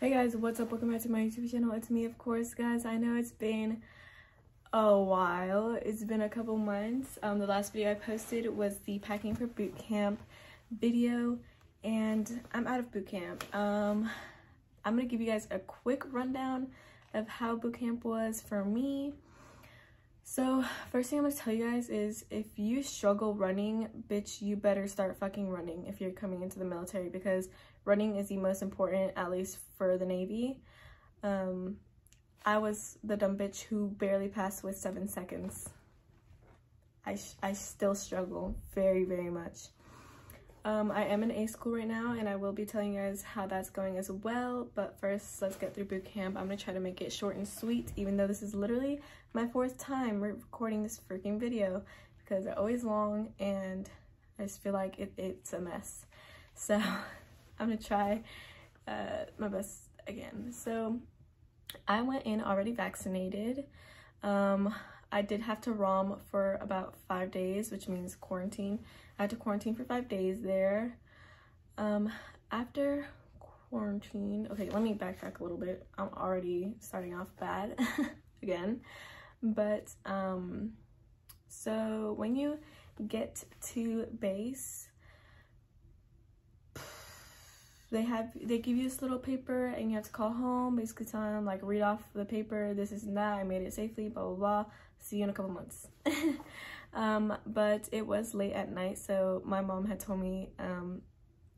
Hey guys, what's up? Welcome back to my YouTube channel. It's me, of course, guys. I know it's been a while. It's been a couple months. The last video I posted was the packing for boot camp video, and I'm out of boot camp. I'm gonna give you guys a quick rundown of how boot camp was for me. So first thing I'm gonna tell you guys is, if you struggle running, bitch, you better start fucking running if you're coming into the military, because running is the most important, at least for the Navy. I was the dumb bitch who barely passed with 7 seconds. I still struggle very, very much. I am in A school right now, and I will be telling you guys how that's going as well. But first, let's get through boot camp. I'm gonna try to make it short and sweet, even though this is literally my 4th time recording this freaking video, because they're always long and I just feel like it's a mess. So I'm gonna try my best again. So I went in already vaccinated. I did have to ROM for about 5 days, which means quarantine. I had to quarantine for 5 days there. After quarantine, okay, let me backtrack a little bit. I'm already starting off bad again. But so when you get to base, they give you this little paper, and you have to call home, basically telling them, like, read off the paper, this and that, I made it safely, blah blah blah, see you in a couple months. But it was late at night, so my mom had told me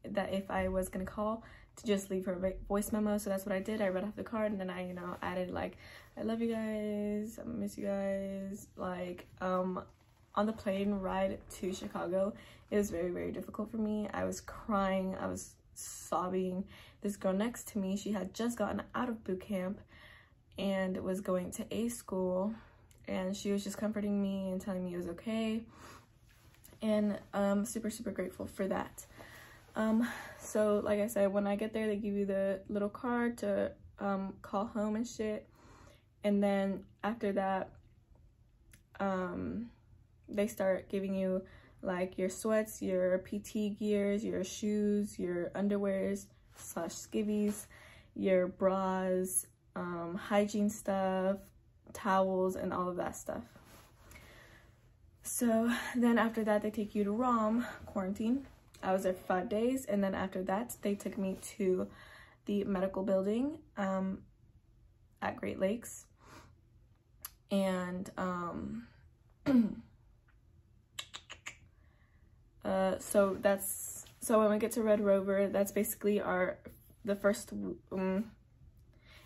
that if I was gonna call, to just leave her a voice memo. So that's what I did. I read off the card, and then I, added, like, I love you guys, I miss you guys. Like, on the plane ride to Chicago, it was very, very difficult for me. I was crying, I was sobbing. This girl next to me, she had just gotten out of boot camp and was going to A school, and she was just comforting me and telling me it was okay, and I'm super, super grateful for that. So like I said, when I get there, they give you the little card to call home and shit, and then after that they start giving you, like, your sweats, your PT gears, your shoes, your underwears / skivvies, your bras, hygiene stuff, towels, and all of that stuff. So then after that, they take you to ROM, quarantine. I was there for 5 days, and then after that, they took me to the medical building at Great Lakes. And so when we get to Red Rover, that's basically the first,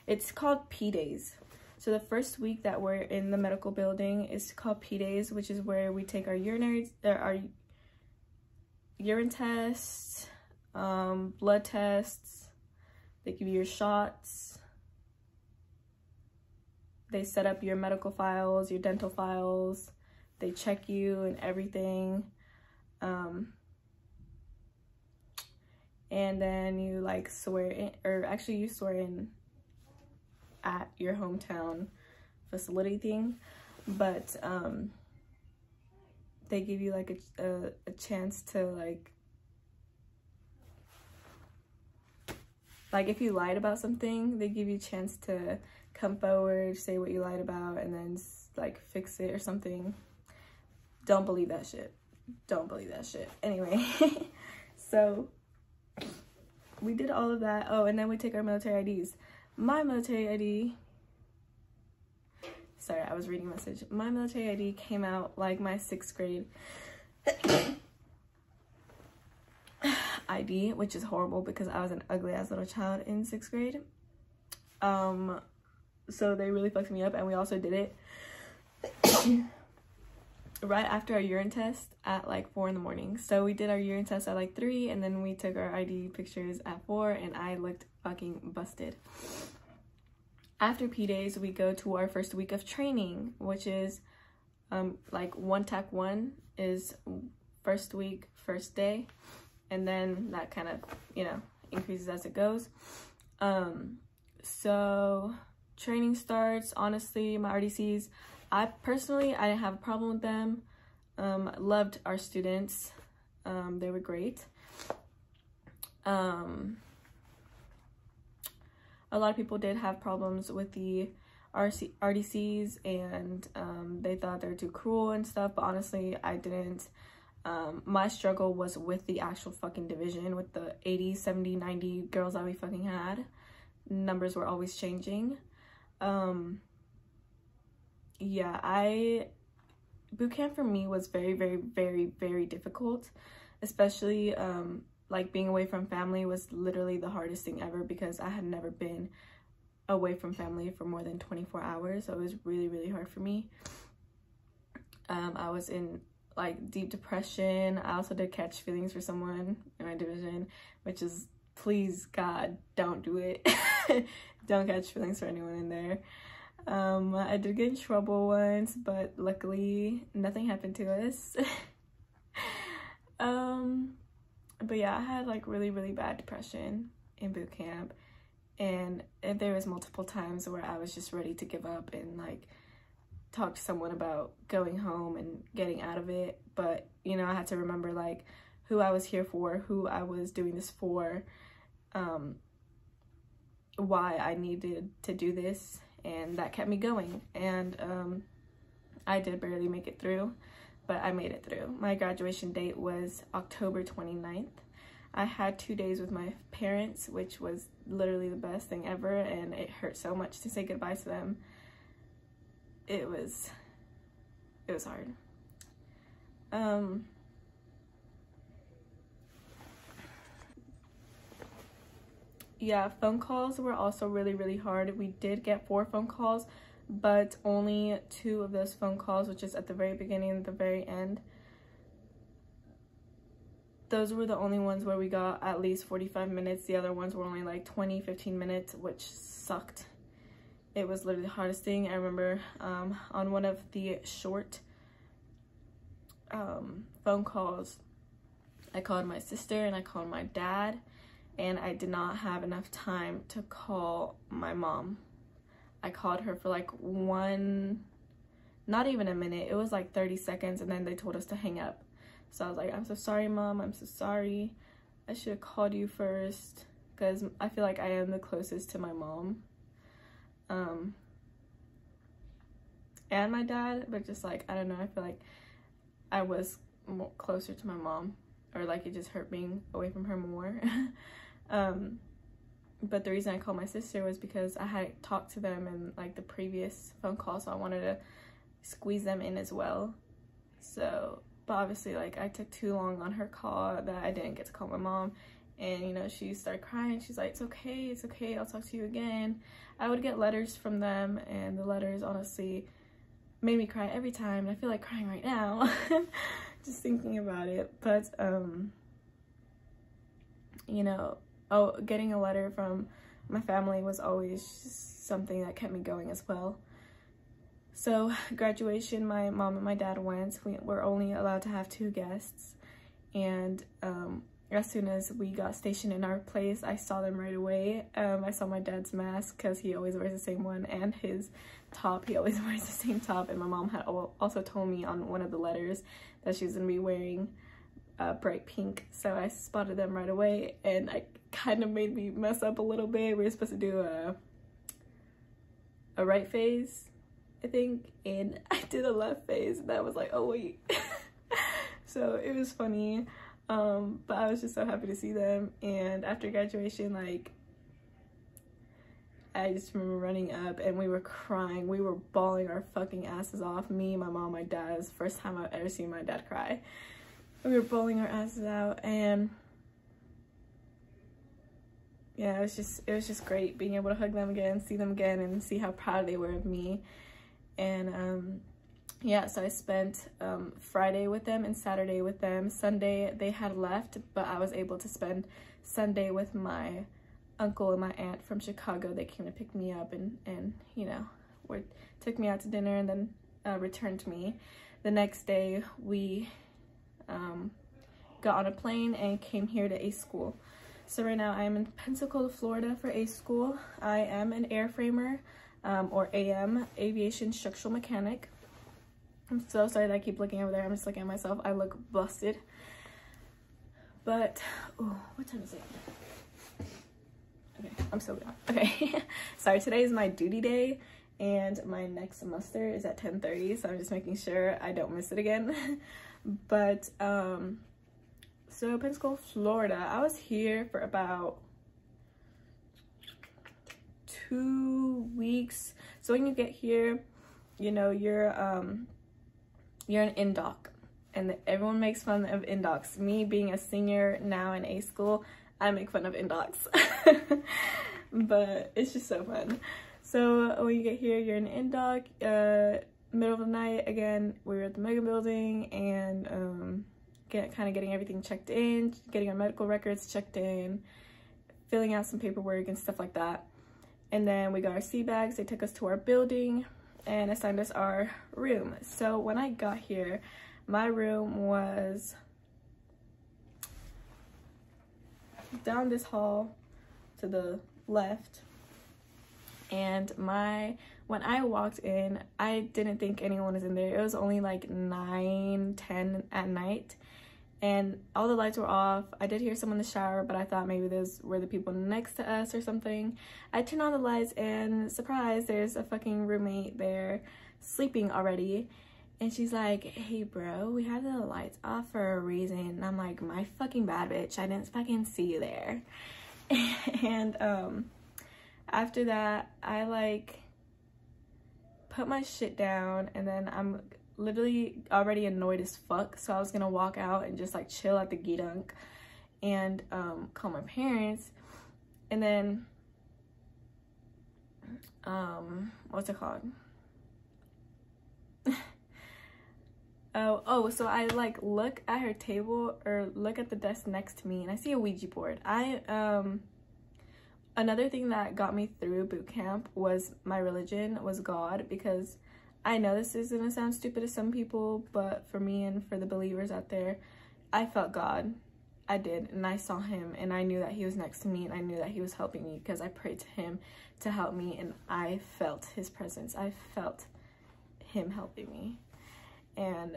it's called P days. So the first week that we're in the medical building is called P days, which is where we take our urine tests, blood tests, they give you your shots, they set up your medical files, your dental files, they check you and everything. And then you, like, swear in, or actually you swear in at your hometown facility thing, but they give you, like, a chance to, like if you lied about something, they give you a chance to come forward, say what you lied about, and then, like, fix it or something. Don't believe that shit. Don't believe that shit. Anyway, so we did all of that. Oh, and then we take our military IDs. My military ID, sorry, I was reading a message. My military ID came out like my 6th grade ID, which is horrible because I was an ugly ass little child in 6th grade. So they really fucked me up, and we also did it right after our urine test at like 4 in the morning. So we did our urine test at like 3, and then we took our ID pictures at 4, and I looked fucking busted. After P days, we go to our first week of training, which is like 1 TAC 1 is first week, first day, and then that kind of, increases as it goes. So training starts. Honestly, my RDCs, I didn't have a problem with them. Loved our students. They were great. a lot of people did have problems with the RDCs, and they thought they were too cruel and stuff, but honestly, I didn't. My struggle was with the actual fucking division, with the 80, 70, 90 girls that we fucking had. Numbers were always changing. Yeah, boot camp for me was very, very, very, very difficult, especially like being away from family was literally the hardest thing ever, because I had never been away from family for more than 24 hours. So it was really, really hard for me. I was in like deep depression. I also did catch feelings for someone in my division, which is, please God, don't do it. Don't catch feelings for anyone in there. I did get in trouble once, but luckily nothing happened to us. But yeah, I had like really, really bad depression in boot camp, and there was multiple times where I was just ready to give up and like talk to someone about going home and getting out of it. But you know, I had to remember like who I was here for, who I was doing this for, why I needed to do this, and that kept me going. And I did barely make it through, but I made it through. My graduation date was October 29th. I had 2 days with my parents, which was literally the best thing ever, and it hurt so much to say goodbye to them. It was hard. Yeah, phone calls were also really, really hard. We did get 4 phone calls, but only 2 of those phone calls, which is at the very beginning and the very end, those were the only ones where we got at least 45 minutes. The other ones were only like 20, 15 minutes, which sucked. It was literally the hardest thing. I remember on one of the short phone calls, I called my sister and I called my dad, and I did not have enough time to call my mom. I called her for like not even a minute. It was like 30 seconds, and then they told us to hang up. So I was like, I'm so sorry, Mom. I'm so sorry. I should have called you first, because I feel like I am the closest to my mom. And my dad, but just like, I don't know, I feel like I was more closer to my mom, or like it just hurt being away from her more. But the reason I called my sister was because I had talked to them in like the previous phone call, so I wanted to squeeze them in as well. So, but obviously like I took too long on her call that I didn't get to call my mom, and you know, she started crying. She's like, it's okay, I'll talk to you again. I would get letters from them, and the letters honestly made me cry every time, and I feel like crying right now just thinking about it. But you know, getting a letter from my family was always just something that kept me going as well. So graduation, my mom and my dad went. We were only allowed to have 2 guests, and as soon as we got stationed in our place, I saw them right away. I saw my dad's mask, because he always wears the same one, and his top, he always wears the same top. And my mom had also told me on one of the letters that she was gonna be wearing bright pink, so I spotted them right away, and I kind of made me mess up a little bit. We were supposed to do a right phase, I think, and I did a left phase, and I was like, oh wait. So it was funny. But I was just so happy to see them. And after graduation, like, I just remember running up, and we were crying. We were bawling our fucking asses off. Me, my mom, my dad. It was the first time I've ever seen my dad cry. We were bawling our asses out, and yeah, it was just great being able to hug them again, see them again, and see how proud they were of me. And yeah, so I spent Friday with them and Saturday with them. Sunday they had left, but I was able to spend Sunday with my uncle and my aunt from Chicago. They came to pick me up and you know, took me out to dinner, and then returned me. The next day we got on a plane and came here to ACE school. So right now I'm in Pensacola, Florida for ACE school. I am an airframer, or AM, aviation structural mechanic. I'm so sorry that I keep looking over there. I'm just looking at myself. I look busted. But, oh, what time is it? Okay, I'm so good. Okay, sorry, today is my duty day and my next semester is at 10:30, so I'm just making sure I don't miss it again. But so Pensacola, Florida, I was here for about 2 weeks. So when you get here, you know, you're an in-doc, and everyone makes fun of in-docs. Me being a senior now in A school, I make fun of in-docs. But it's just so fun. So when you get here, you're in in-doc, middle of the night. Again, we were at the mega building, and getting everything checked in, getting our medical records checked in, filling out some paperwork and stuff like that. And then we got our sea bags. They took us to our building and assigned us our room. So when I got here, my room was down this hall to the left. And when I walked in, I didn't think anyone was in there. It was only like 9-10 at night, and all the lights were off. I did hear someone in the shower, but I thought maybe those were the people next to us or something. I turned on the lights, and surprise, there's a fucking roommate there sleeping already. And she's like, hey bro, we have the lights off for a reason. And I'm like, my fucking bad, bitch, I didn't fucking see you there. And after that, I like put my shit down, and then I'm literally already annoyed as fuck, so I was gonna walk out and just like chill at the G-Dunk and call my parents. And then what's it called? So I like look at her table, or look at the desk next to me, and I see a Ouija board. Another thing that got me through boot camp was my religion, was God, because I know this is gonna sound stupid to some people, but for me and for the believers out there, I felt God. I did, and I saw him, and I knew that he was next to me, and I knew that he was helping me because I prayed to him to help me, and I felt his presence. I felt him helping me. And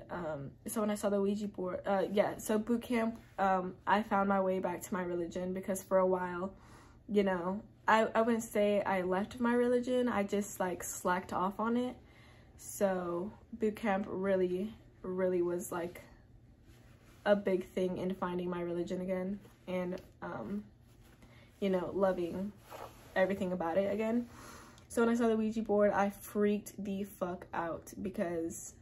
so when I saw the Ouija board, so boot camp, I found my way back to my religion, because for a while, you know, I wouldn't say I left my religion, I just like slacked off on it. So boot camp really was like a big thing in finding my religion again, and you know, loving everything about it again. So when I saw the Ouija board, I freaked the fuck out, because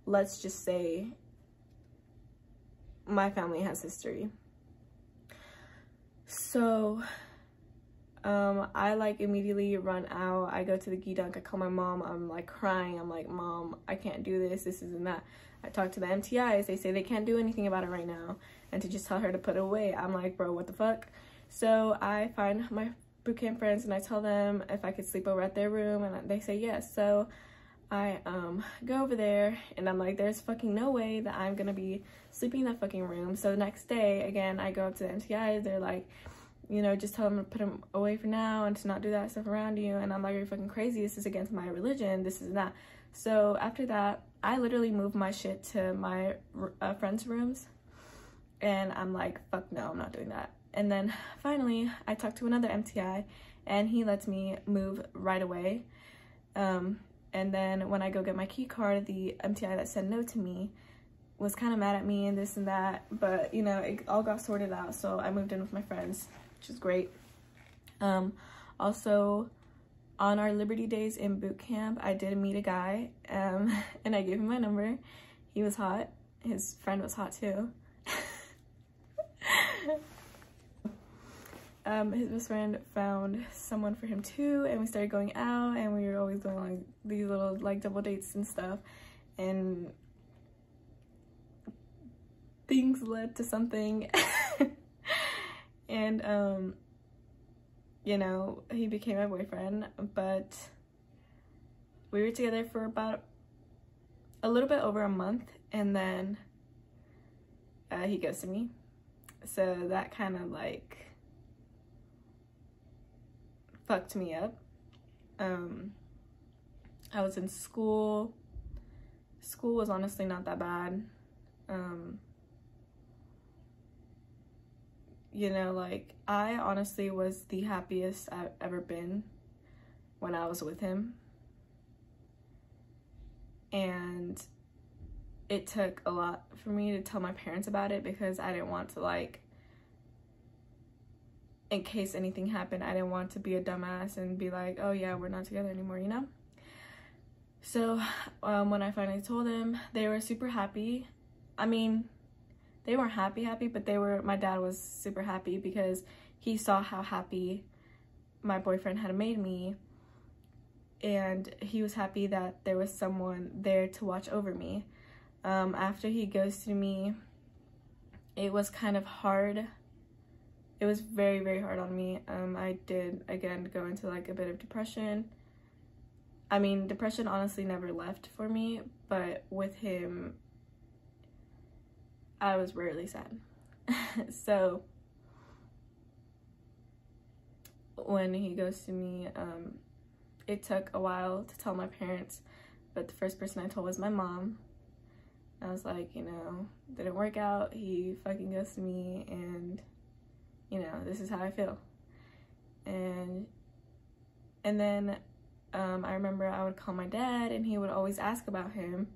let's just say my family has history. So I like immediately run out. I go to the G-Dunk, I call my mom, I'm like crying. I'm like, Mom, I can't do this, this isn't that. I talk to the MTIs, they say they can't do anything about it right now, and to just tell her to put it away. I'm like, bro, what the fuck? So I find my bootcamp friends, and I tell them if I could sleep over at their room, and they say yes. So I go over there, and I'm like, there's fucking no way that I'm gonna be sleeping in that fucking room. So the next day, again, I go up to the MTIs, they're like, you know, just tell them to put them away for now and to not do that stuff around you. And I'm like, you're fucking crazy, this is against my religion, this is that. So after that, I literally moved my shit to my friends' rooms, and I'm like, fuck no, I'm not doing that. And then finally, I talked to another MTI, and he lets me move right away. And then when I go get my key card, the MTI that said no to me was kind of mad at me and this and that, but you know, it all got sorted out, so I moved in with my friends, which is great. Also, on our Liberty days in boot camp, I did meet a guy, and I gave him my number. He was hot. His friend was hot too. His best friend found someone for him too, and we started going out, and we were always going like these little like double dates and stuff, and things led to something. And you know, he became my boyfriend, but we were together for about a little bit over a month, and then he ghosted me. So that kind of like fucked me up. I was in school. School was honestly not that bad. you know, like, I honestly was the happiest I've ever been when I was with him. And it took a lot for me to tell my parents about it, because I didn't want to, like, in case anything happened, I didn't want to be a dumbass and be like, oh yeah, we're not together anymore, you know? So when I finally told them, they were super happy. I mean, they weren't happy, but my dad was super happy, because he saw how happy my boyfriend had made me, and he was happy that there was someone there to watch over me. After he ghosted me, it was kind of hard. It was very, very hard on me. I did, again, go into like a bit of depression. I mean, depression honestly never left for me, but with him, I was rarely sad. So when he ghosted me, it took a while to tell my parents, but the first person I told was my mom. I was like, you know, didn't work out, he fucking ghosted me, and you know, this is how I feel. And then I remember I would call my dad, and he would always ask about him.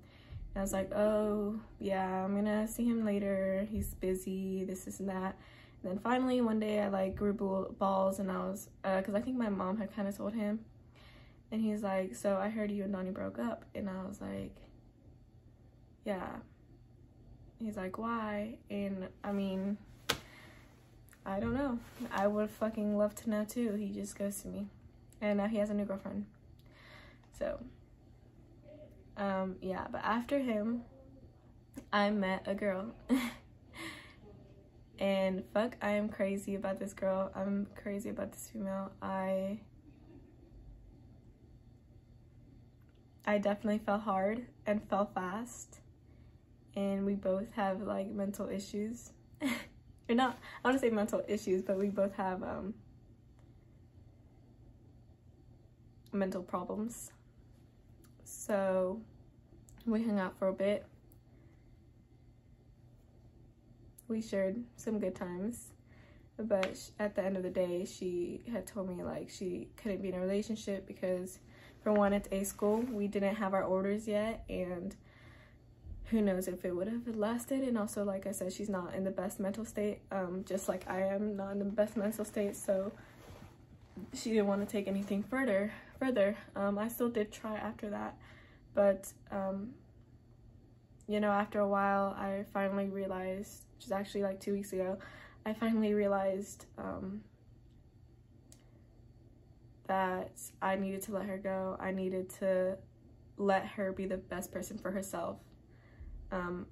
And I was like, oh yeah, I'm gonna see him later, he's busy, this and that. And then finally one day I like grew balls, and I was, cause I think my mom had kind of told him, and he's like, so I heard you and Donnie broke up. And I was like, yeah. He's like, why? And I mean, I don't know. I would fucking love to know too. He just ghosted me, and now he has a new girlfriend. So yeah, but after him, I met a girl. And fuck, I am crazy about this girl. I'm crazy about this female. I definitely fell hard and fell fast, and we both have like mental issues. Or not, I want to say mental issues, but we both have mental problems. So we hung out for a bit. We shared some good times, but at the end of the day, she had told me like she couldn't be in a relationship because, for one, it's A school. We didn't have our orders yet, and who knows if it would have lasted. And also, like I said, she's not in the best mental state, just like I am not in the best mental state. So she didn't want to take anything further. I still did try after that, but you know, after a while, I finally realized, which is actually like 2 weeks ago, I finally realized that I needed to let her go. I needed to let her be the best person for herself.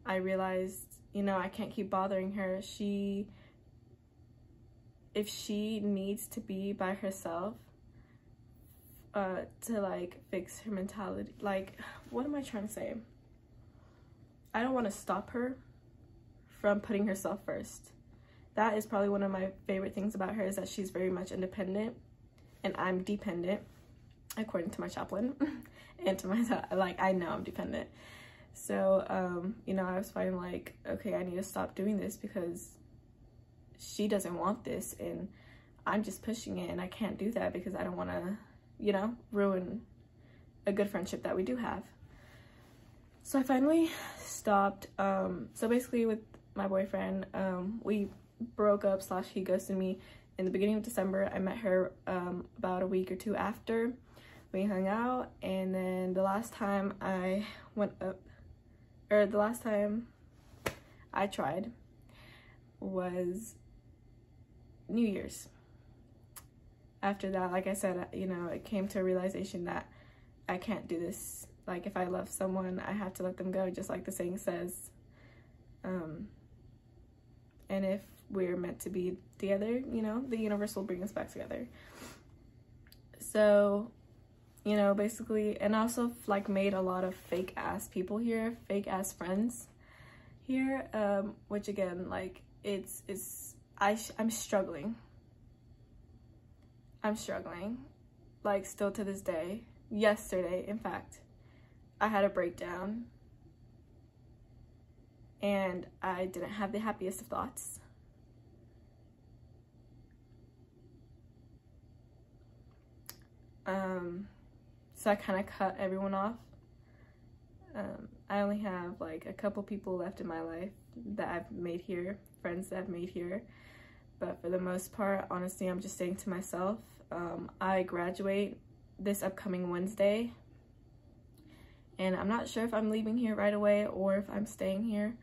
I realized, you know, I can't keep bothering her. If she needs to be by herself to like fix her mentality, like, what am I trying to say? I don't want to stop her from putting herself first. That is probably one of my favorite things about her, is that she's very much independent and I'm dependent, according to my chaplain. And to myself, like, I know I'm dependent. So you know, I was finally like, okay, I need to stop doing this because she doesn't want this and I'm just pushing it, and I can't do that because I don't want to, you know, ruin a good friendship that we do have. So I finally stopped. So basically with my boyfriend, we broke up / he ghosted me in the beginning of December. I met her about a week or two after. We hung out, and then the last time I tried was New Year's. After that, like I said, you know, it came to a realization that I can't do this. Like, if I love someone, I have to let them go, just like the saying says. And if we're meant to be together, you know, the universe will bring us back together. So, you know, basically, and also like made a lot of fake ass people here, fake ass friends here, which again, like, I'm struggling. Like, still to this day. Yesterday, in fact, I had a breakdown and I didn't have the happiest of thoughts. So I kind of cut everyone off. I only have like a couple people left in my life that I've made here, friends that I've made here. But for the most part, honestly, I'm just staying to myself. I graduate this upcoming Wednesday. And I'm not sure if I'm leaving here right away or if I'm staying here.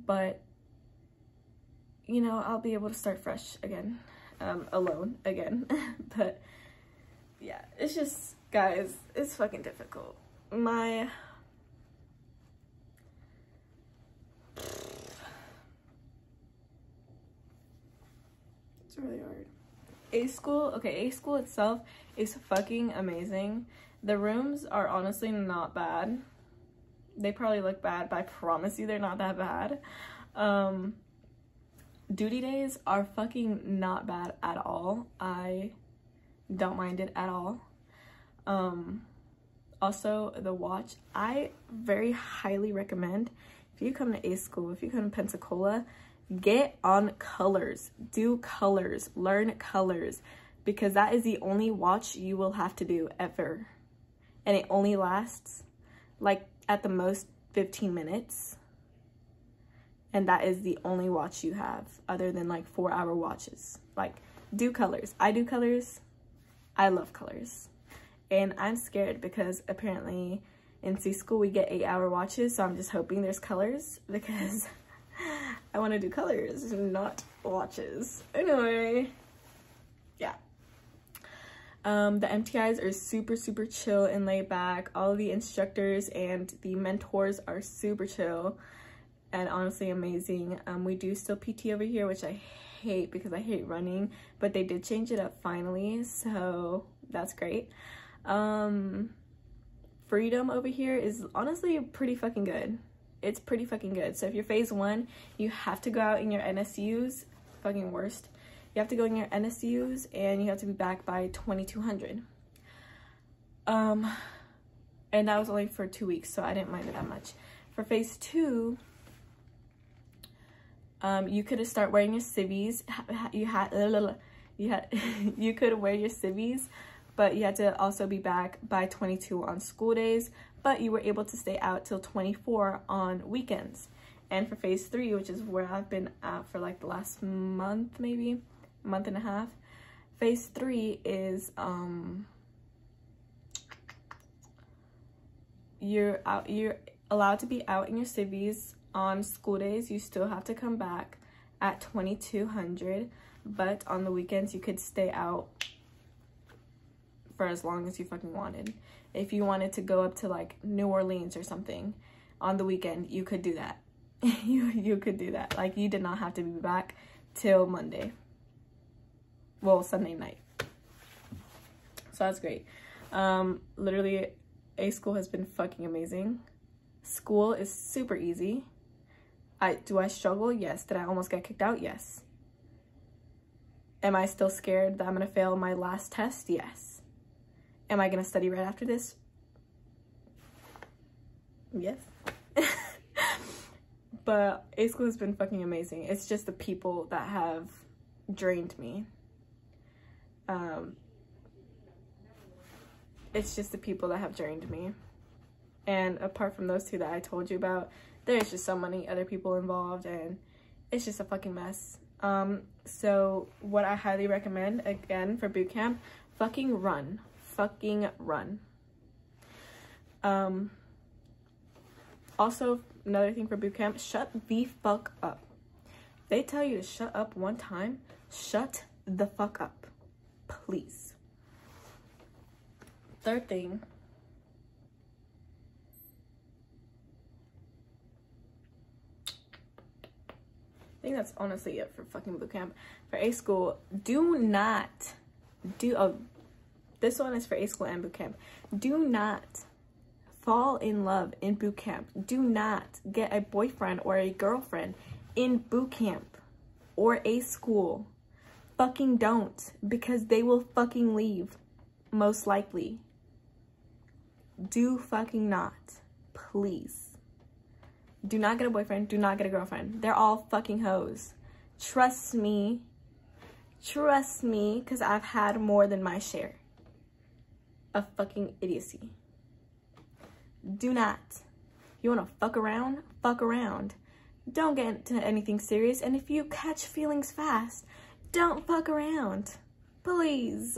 But, you know, I'll be able to start fresh again. Alone again. But, yeah, it's just, guys, it's fucking difficult. It's really hard. A school itself is fucking amazing. The rooms are honestly not bad. They probably look bad, but I promise you they're not that bad. Duty days are fucking not bad at all. I don't mind it at all. Also, the watch, I very highly recommend, if you come to A school, if you come to Pensacola, get on colors, do colors, learn colors, because that is the only watch you will have to do ever. And it only lasts like at the most 15 minutes. And that is the only watch you have other than like 4-hour watches. Like, do colors. I do colors. I love colors. And I'm scared because apparently in C school we get 8-hour watches. So I'm just hoping there's colors because I want to do colors, not watches. Anyway, yeah. The MTIs are super, super chill and laid back. All of the instructors and the mentors are super chill and honestly amazing. We do still PT over here, which I hate because I hate running, but they did change it up finally, so that's great. Freedom over here is honestly pretty fucking good. It's pretty fucking good. So if you're phase 1, you have to go out in your NSUs, fucking worst. You have to go in your NSUs and you have to be back by 2200. And that was only for 2 weeks, so I didn't mind it that much. For phase 2, you could start wearing your civvies. You could wear your civvies, but you had to also be back by 22 on school days, but you were able to stay out till 24 on weekends. And for phase 3, which is where I've been at for like the last month, maybe month and a half, phase 3 is you're allowed to be out in your civvies on school days. You still have to come back at 2200, but on the weekends you could stay out for as long as you fucking wanted. If you wanted to go up to like New Orleans or something on the weekend, you could do that. you could do that. Like, you did not have to be back till Monday. Well, Sunday night. So that's great. Literally, A school has been fucking amazing. School is super easy. Do I struggle? Yes. Did I almost get kicked out? Yes. Am I still scared that I'm gonna fail my last test? Yes. Am I gonna study right after this? Yes. But A school has been fucking amazing. It's just the people that have drained me. It's just the people that have drained me. And apart from those 2 that I told you about, there's just so many other people involved and it's just a fucking mess. So what I highly recommend, again, for boot camp, fucking run. Fucking run. Also, another thing for boot camp, shut the fuck up. If they tell you to shut up one time, shut the fuck up. Please. Third thing. I think that's honestly it for fucking boot camp. For A school, this one is for A school and boot camp. Do not fall in love in boot camp. Do not get a boyfriend or a girlfriend in boot camp or A school. Fucking don't, because they will fucking leave, most likely. Do fucking not, please. Do not get a boyfriend, do not get a girlfriend. They're all fucking hoes. Trust me, because I've had more than my share. of fucking idiocy. Do not. You want to fuck around? Fuck around. Don't get into anything serious, and if you catch feelings fast, don't fuck around. Please.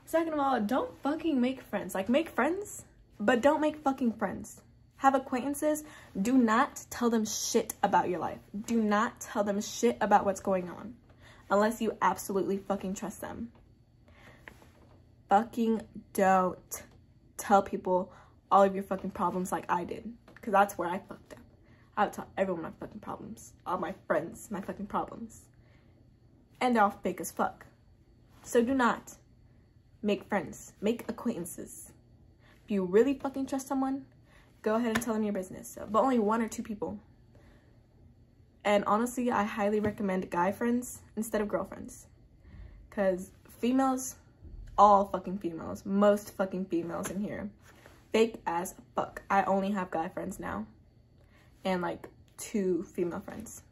Second of all, don't fucking make friends. Like, make friends, but don't make fucking friends. Have acquaintances. Do not tell them shit about your life. Do not tell them shit about what's going on, unless you absolutely fucking trust them. Fucking don't tell people all of your fucking problems like I did, because that's where I fucked up. I would tell everyone my fucking problems, all my friends my fucking problems, and they're all fake as fuck. So do not make friends, make acquaintances. If you really fucking trust someone, go ahead and tell them your business, but only 1 or 2 people. And honestly, I highly recommend guy friends instead of girlfriends, because females, all fucking females, most fucking females in here, fake as fuck. I only have guy friends now, and like 2 female friends,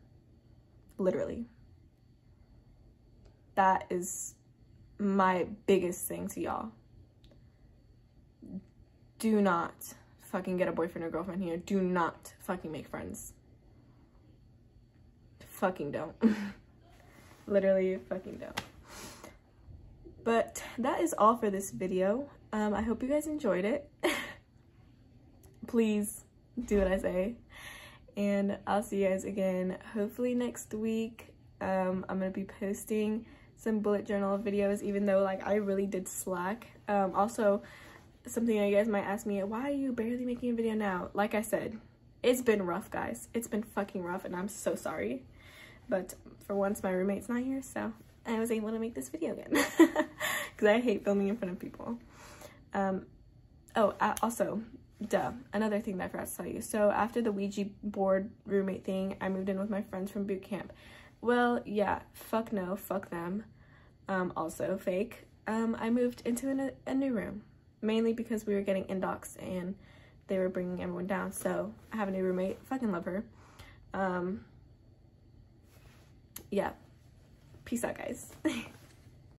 literally. That is my biggest thing to y'all. Do not fucking get a boyfriend or girlfriend here. Do not fucking make friends. Fucking don't. Literally fucking don't. But that is all for this video. I hope you guys enjoyed it. Please do what I say, and I'll see you guys again hopefully next week. I'm gonna be posting some bullet journal videos, even though like I really did slack. Also, something you guys might ask me, why are you barely making a video now? Like I said, it's been rough, guys. It's been fucking rough, and I'm so sorry. But for once, my roommate's not here, so I was able to make this video again, because I hate filming in front of people. Also, another thing that I forgot to tell you. So after the Ouija board roommate thing, I moved in with my friends from boot camp. Well, yeah, fuck no, fuck them. Also fake. I moved into a new room, mainly because we were getting indocs and they were bringing everyone down. So I have a new roommate. Fucking love her. Yeah. Peace out, guys.